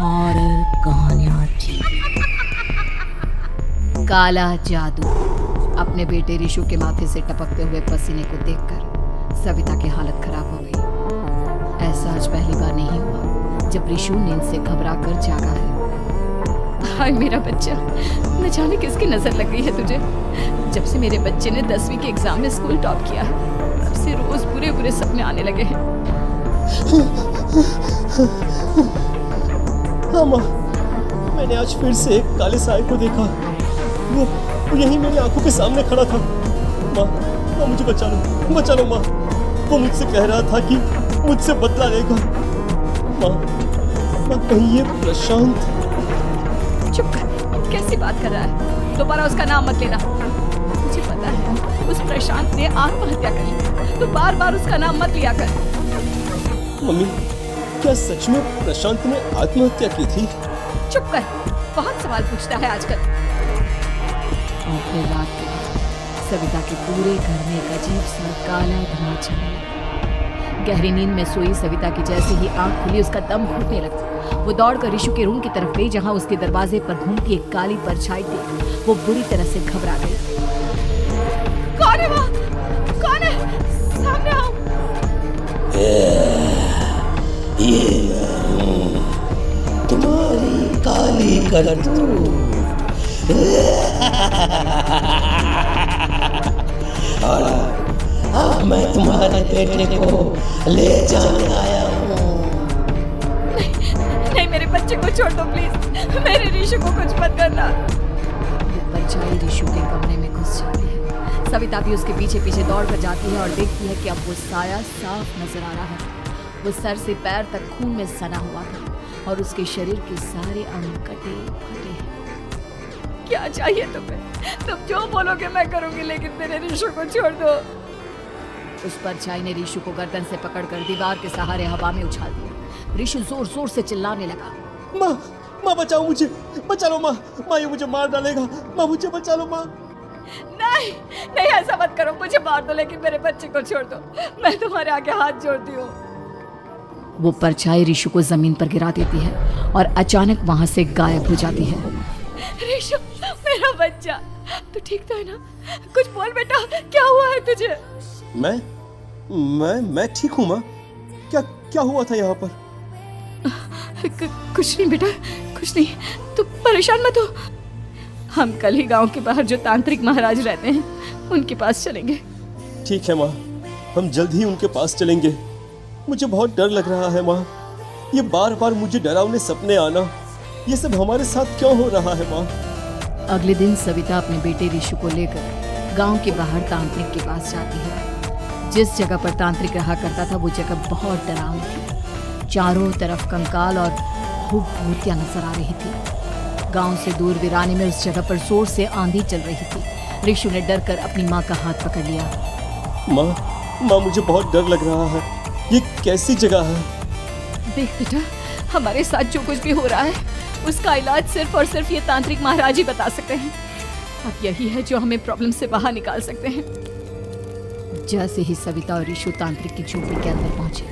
Horror कहानियां थी। काला जादू। अपने बेटे ऋषु के माथे से टपकते हुए पसीने को देखकर सविता की हालत खराब हो गई। ऐसा आज पहली बार नहीं हुआ जब ऋषु नींद से घबराकर जागा है। हाय मेरा बच्चा, न जाने किसकी नजर लग गई है तुझे। जब से मेरे बच्चे ने 10वीं के एग्जाम में स्कूल टॉप किया तब से रोज बुरे बुरे सपने आने लगे हैं। हाँ माँ, मैंने आज फिर से एक काले साए को देखा। वो यही मेरी आंखों के सामने खड़ा था। माँ मुझे बचा लो माँ। वो मुझसे कह रहा था कि मुझसे बदला लेगा। माँ कहीं ये प्रशांत। चुप कर, कैसी बात कर रहा है? दोबारा उसका नाम मत लेना। मुझे पता है उस प्रशांत ने आत्महत्या करी, तो बार बार उसका नाम मत लिया कर। मम्मी, क्या सच में प्रशांत ने आत्महत्या की थी? चुप कर, बहुत सवाल पूछता है आजकल। और फिर रात को सविता के पूरे घर में एक अजीब सा काला धुआं छाने लगा। गहरी नींद में सोई सविता की जैसे ही आंख खुली उसका दम घुटने लगा। वो दौड़कर ऋषु के रूम की तरफ गई जहां उसके दरवाजे पर घूमती एक काली परछाई थी। वो बुरी तरह से घबरा गई। कौन है वो? कौन है? सामने आओ। ये तुम्हारी काली करतूत। और अब मैं तुम्हारे बेटे को ले जाने आया हूँ। नहीं, मेरे बच्चे को छोड़ दो प्लीज। मेरे ऋषु को कुछ मत करना। वो परछाई ऋषु के कमरे में घुस जाती है। सविता भी उसके पीछे पीछे दौड़ कर जाती है और देखती है कि अब वो साया साफ नजर आ रहा है। वो सर से पैर तक खून में सना हुआ था और उसके शरीर के सारे अंग कटे फटे हैं। क्या चाहिए तुम्हें? तुम जो बोलोगे मैं करूंगी, लेकिन मेरे ऋषु को छोड़ दो। उस परछाई ने ऋषु को गर्दन से पकड़कर दीवार के सहारे हवा में उछाल दिया। ऋषु जोर जोर से चिल्लाने लगा। माँ बचाओ मुझे, बचा लो माँ ये मुझे मार डालेगा। माँ मुझे बचा लो माँ। नहीं, ऐसा मत करो। मुझे मार दो लेकिन मेरे बच्चे को छोड़ दो। मैं तुम्हारे आगे हाथ जोड़ती हूँ। वो परछाई ऋषु को जमीन पर गिरा देती है और अचानक वहां से गायब हो जाती है। ऋषु, मेरा बच्चा, तू ठीक तो है ना? कुछ बोल बेटा, क्या हुआ है तुझे? मैं ठीक हूँ माँ। क्या हुआ था यहाँ पर? कुछ नहीं बेटा, कुछ नहीं। तू परेशान मत हो। हम कल ही गांव के बाहर जो तांत्रिक महाराज रहते हैं उनके पास चलेंगे। ठीक है माँ, हम जल्द ही उनके पास चलेंगे। मुझे बहुत डर लग रहा है माँ। ये बार बार मुझे डरावने सपने आना, ये सब हमारे साथ क्यों हो रहा है माँ? अगले दिन सविता अपने बेटे ऋषु को लेकर गांव के बाहर तांत्रिक के पास जाती है। जिस जगह पर तांत्रिक रहा करता था वो जगह बहुत डरावनी थी। चारों तरफ कंकाल और भूतियां नजर आ रही थी। गांव से दूर वीराने में उस जगह पर जोर से आंधी चल रही थी। ऋषु ने डर कर अपनी माँ का हाथ पकड़ लिया। माँ मुझे बहुत डर लग रहा है। ये कैसी जगह है? देख बेटा, हमारे साथ जो कुछ भी हो रहा है उसका इलाज सिर्फ और सिर्फ ये तांत्रिक महाराज ही बता सकते हैं। अब यही है जो हमें प्रॉब्लम से बाहर निकाल सकते हैं। जैसे ही सविता और ऋषु तांत्रिक की झोपड़ी के अंदर पहुंचे,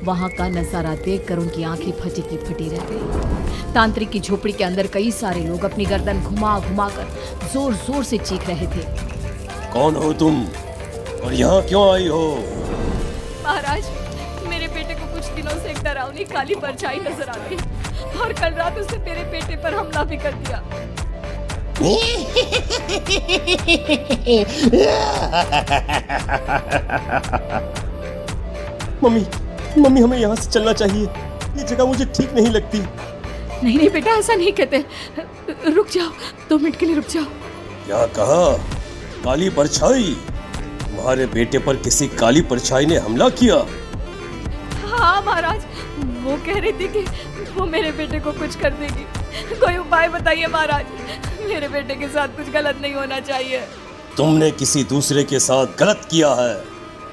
वहां का नजारा देखकर उनकी आंखें फटी की फटी रह गई। तांत्रिक की झोपड़ी के अंदर कई सारे लोग अपनी गर्दन घुमा घुमा कर जोर जोर से चीख रहे थे। कौन हो तुम और यहाँ क्यों आई हो? महाराज, मेरे बेटे को कुछ दिनों से एक डरावनी काली परछाई नजर आ गई और कल रात उसने मेरे बेटे पर हमला भी कर दिया। मम्मी हमें यहाँ से चलना चाहिए। ये जगह मुझे ठीक नहीं लगती। नहीं बेटा, ऐसा नहीं कहते। रुक जाओ, 2 मिनट के लिए रुक जाओ। क्या कहा? काली परछाई? तुम्हारे बेटे पर किसी काली परछाई ने हमला किया? हाँ महाराज, वो कह रही थी कि वो मेरे बेटे को कुछ कर देगी। कोई उपाय बताइए महाराज, मेरे बेटे के साथ कुछ गलत नहीं होना चाहिए। तुमने किसी दूसरे के साथ गलत किया है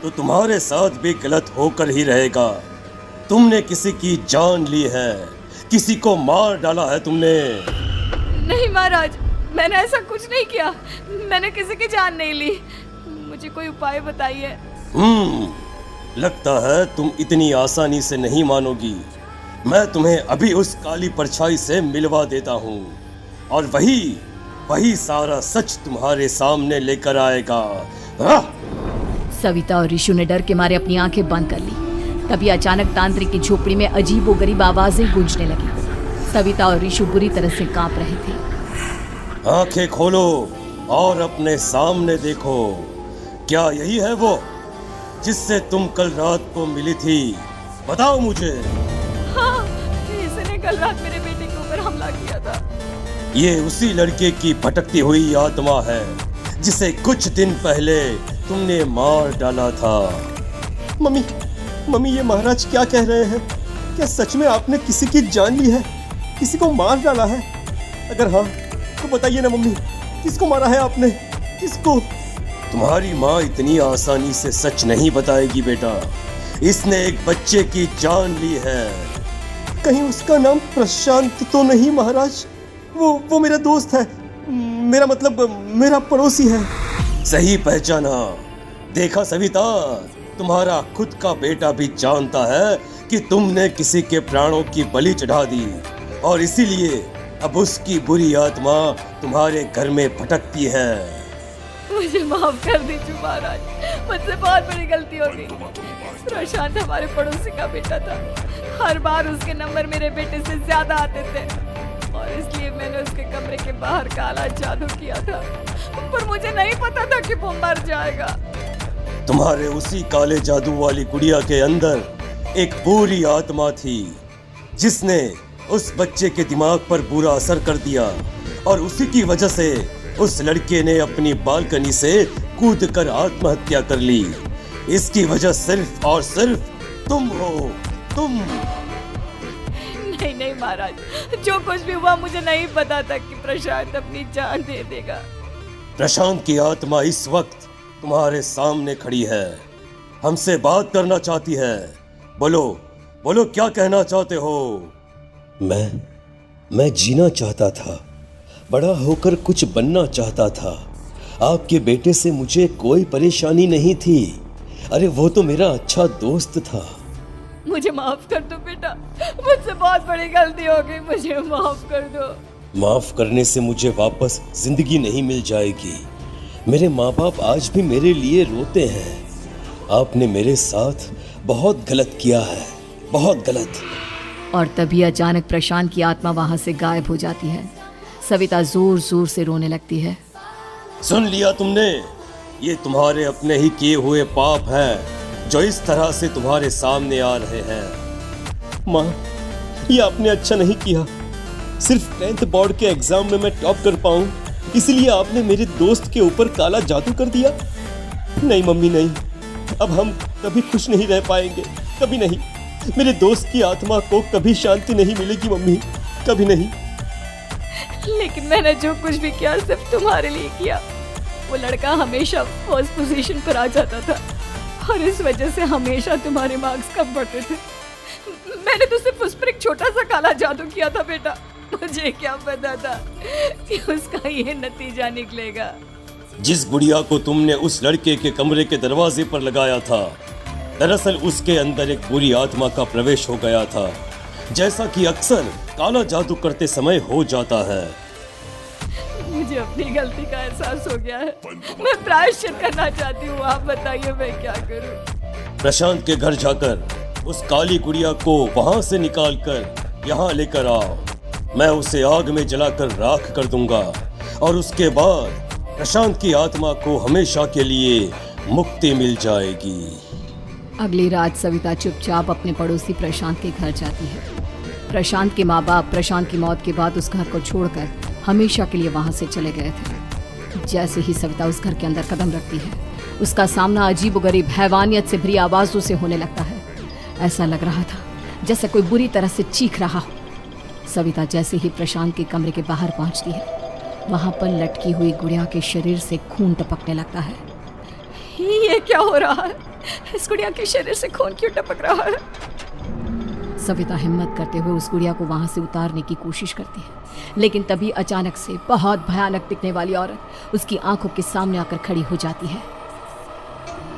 तो तुम्हारे साथ भी गलत होकर ही रहेगा। तुमने किसी की जान ली है, किसी को मार डाला है तुमने। नहीं महाराज, मैंने ऐसा कुछ नहीं किया। मैंने किसी की जान नहीं ली। मुझे कोई उपाय बताइए। लगता है तुम इतनी आसानी से नहीं मानोगी। मैं तुम्हें अभी उस काली परछाई से मिलवा देता हूँ और वही सारा सच तुम्हारे सामने लेकर आएगा। सविता और ऋषु ने डर के मारे अपनी आंखें बंद कर ली। तभी अचानक तांत्रिक की झोपड़ी में अजीबोगरीब आवाजें गूंजने लगी। सविता और ऋषु बुरी तरह से कांप रहे थे। आंखें खोलो और अपने सामने देखो। क्या यही है वो जिससे तुम कल रात को मिली थी? बताओ मुझे। हाँ, इसने कल रात मेरे बेटे के ऊपर हमला किया था। ये उसी लड़के की भटकती हुई आत्मा है जिसे कुछ दिन पहले तुमने मार डाला था। मम्मी ये महाराज क्या कह रहे हैं? क्या सच में आपने किसी की जान ली है? किसी को मार डाला है? अगर हाँ तो बताइए ना मम्मी, किसको मारा है आपने? किसको? तुम्हारी माँ इतनी आसानी से सच नहीं बताएगी बेटा। इसने एक बच्चे की जान ली है। कहीं उसका नाम प्रशांत तो नहीं महाराज? वो मेरा दोस्त है, मेरा मतलब मेरा पड़ोसी है। सही पहचाना। देखा सविता, तुम्हारा खुद का बेटा भी जानता है कि तुमने किसी के प्राणों की बलि चढ़ा दी और इसीलिए अब उसकी बुरी आत्मा तुम्हारे घर में भटकती है। मुझे माफ कर दीजिए महाराज, मुझसे बहुत बड़ी गलती हो गई। प्रशांत हमारे पड़ोसी का बेटा था। हर बार उसके नंबर मेरे बेटे से ज्यादा आते थे और इसलिए मैंने उसके कमरे के बाहर काला जादू किया था, पर मुझे नहीं पता था कि वो मर जाएगा। तुम्हारे उसी काले जादू वाली गुड़िया के अंदर एक बुरी आत्मा थी जिसने उस बच्चे के दिमाग पर बुरा असर कर दिया और उसी की वजह से उस लड़के ने अपनी बालकनी से कूदकर आत्महत्या कर ली। इसकी वजह सिर्फ और सिर्फ तुम हो, तुम। नहीं महाराज, जो कुछ भी हुआ मुझे नहीं पता था कि प्रशांत अपनी जान दे देगा। प्रशांत की आत्मा इस वक्त तुम्हारे सामने खड़ी है, हमसे बात करना चाहती है। बोलो क्या कहना चाहते हो? मैं जीना चाहता था, बड़ा होकर कुछ बनना चाहता था। आपके बेटे से मुझे कोई परेशानी नहीं थी। अरे वो तो मेरा अच्छा दोस्त था। मुझे माफ कर दो बेटा, मुझसे बहुत बड़ी गलती हो गई, मुझे माफ कर दो। माफ करने से मुझे वापस जिंदगी नहीं मिल जाएगी। मेरे माँ बाप आज भी मेरे लिए रोते हैं। आपने मेरे साथ बहुत गलत किया है, बहुत गलत। और तभी अचानक प्रशांत की आत्मा वहां से गायब हो जाती है। सविता जोर जोर से रोने लगती है। सुन लिया तुमने? ये तुम्हारे अपने ही किए हुए पाप हैं जो इस तरह से तुम्हारे सामने आ रहे हैं। माँ, ये आपने अच्छा नहीं किया। सिर्फ 10th बोर्ड के एग्जाम में मैं टॉप कर पाऊं, इसलिए आपने मेरे दोस्त के ऊपर काला जादू कर दिया। नहीं मम्मी नहीं, अब हम कभी खुश नहीं रह पाएंगे, कभी नहीं। मेरे दोस्त की आत्मा को कभी शांति नहीं मिलेगी मम्मी, कभी नहीं। लेकिन मैंने जो कुछ भी किया सिर्फ तुम्हारे लिए किया। वो लड़का हमेशा फर्स्ट पोजीशन पर आ जाता था और इस वजह से हमेशा तुम्हारे मार्क्स कम पड़ते थे। मैंने तो सिर्फ उस पर एक छोटा सा काला जादू किया था बेटा। मुझे क्या पता था कि उसका ये नतीजा निकलेगा। जिस गुड़िया को तुमने उस लड़के के कमरे के दरवाजे पर लगाया था, दरअसल उसके अंदर एक बुरी आत्मा का प्रवेश हो गया था, जैसा कि अक्सर काला जादू करते समय हो जाता है। मुझे अपनी गलती का एहसास हो गया है, मैं प्रायश्चित करना चाहती हूँ। आप बताइए मैं क्या करूँ? प्रशांत के घर जाकर उस काली गुड़िया को वहां से निकालकर यहाँ लेकर आओ। मैं उसे आग में जलाकर राख कर दूंगा और उसके बाद प्रशांत की आत्मा को हमेशा के लिए मुक्ति मिल जाएगी। अगली रात सविता चुपचाप अपने पड़ोसी प्रशांत के घर जाती है। प्रशांत के माँ बाप प्रशांत की मौत के बाद उस घर को छोड़कर हमेशा के लिए वहां से चले गए थे। जैसे ही सविता उस घर के अंदर कदम रखती है, उसका सामना अजीबोगरीब हैवानियत से भरी आवाजों से होने लगता है। ऐसा लग रहा था जैसे कोई बुरी तरह से चीख रहा हो। सविता जैसे ही प्रशांत के कमरे के बाहर पहुंचती है, वहां पर लटकी हुई गुड़िया के शरीर से खून टपकने लगता है। ये क्या हो रहा है? इस गुड़िया के शरीर से खून क्यों टपक रहा है? सविता हिम्मत करते हुए उस गुड़िया को वहां से उतारने की कोशिश करती है, लेकिन तभी अचानक से बहुत भयानक दिखने वाली औरत उसकी आंखों के सामने आकर खड़ी हो जाती है।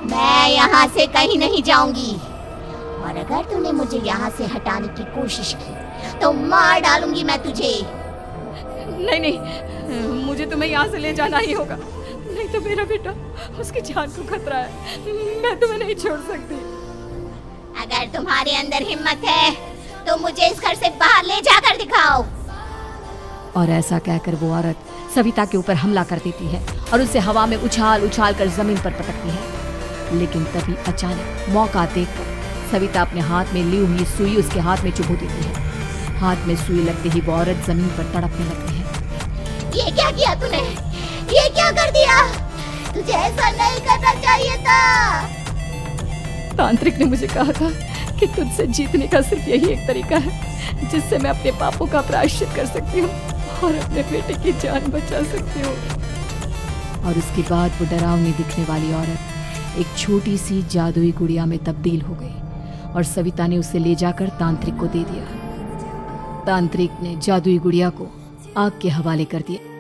मैं यहाँ से कहीं नहीं जाऊंगी और अगर तूने मुझे यहाँ से हटाने की कोशिश की तो मार डालूंगी मैं तुझे। नहीं नहीं, मुझे तुम्हें यहाँ से ले जाना ही होगा, नहीं तो मेरा बेटा, उसकी जान को खतरा है। मैं तुम्हें नहीं छोड़ सकती। अगर तुम्हारे अंदर हिम्मत है तो मुझे इस घर से बाहर ले जाकर दिखाओ। और ऐसा कहकर वो औरत सविता के ऊपर हमला कर देती है और उसे हवा में उछाल उछाल कर जमीन पर पटकती है। लेकिन तभी अचानक मौका देखकर सविता अपने हाथ में ली हुई सुई उसके हाथ में चुभो देती है। हाथ में सुई लगते ही वो औरत जमीन पर तड़पने लगती है। ये क्या किया तूने? ये क्या कर दिया? तुझे ऐसा नहीं करना चाहिए था। तांत्रिक ने मुझे कहा था कि तुझसे जीतने का सिर्फ यही एक तरीका है जिससे मैं अपने पापों का प्रायश्चित कर सकती हूँ और अपने बेटे की जान बचा सकती हूँ। और उसके बाद वो डरावनी दिखने वाली औरत एक छोटी सी जादुई गुड़िया में तब्दील हो गई और सविता ने उसे ले जाकर तांत्रिक को दे दिया। तांत्रिक ने जादुई गुड़िया को आग के हवाले कर दिया।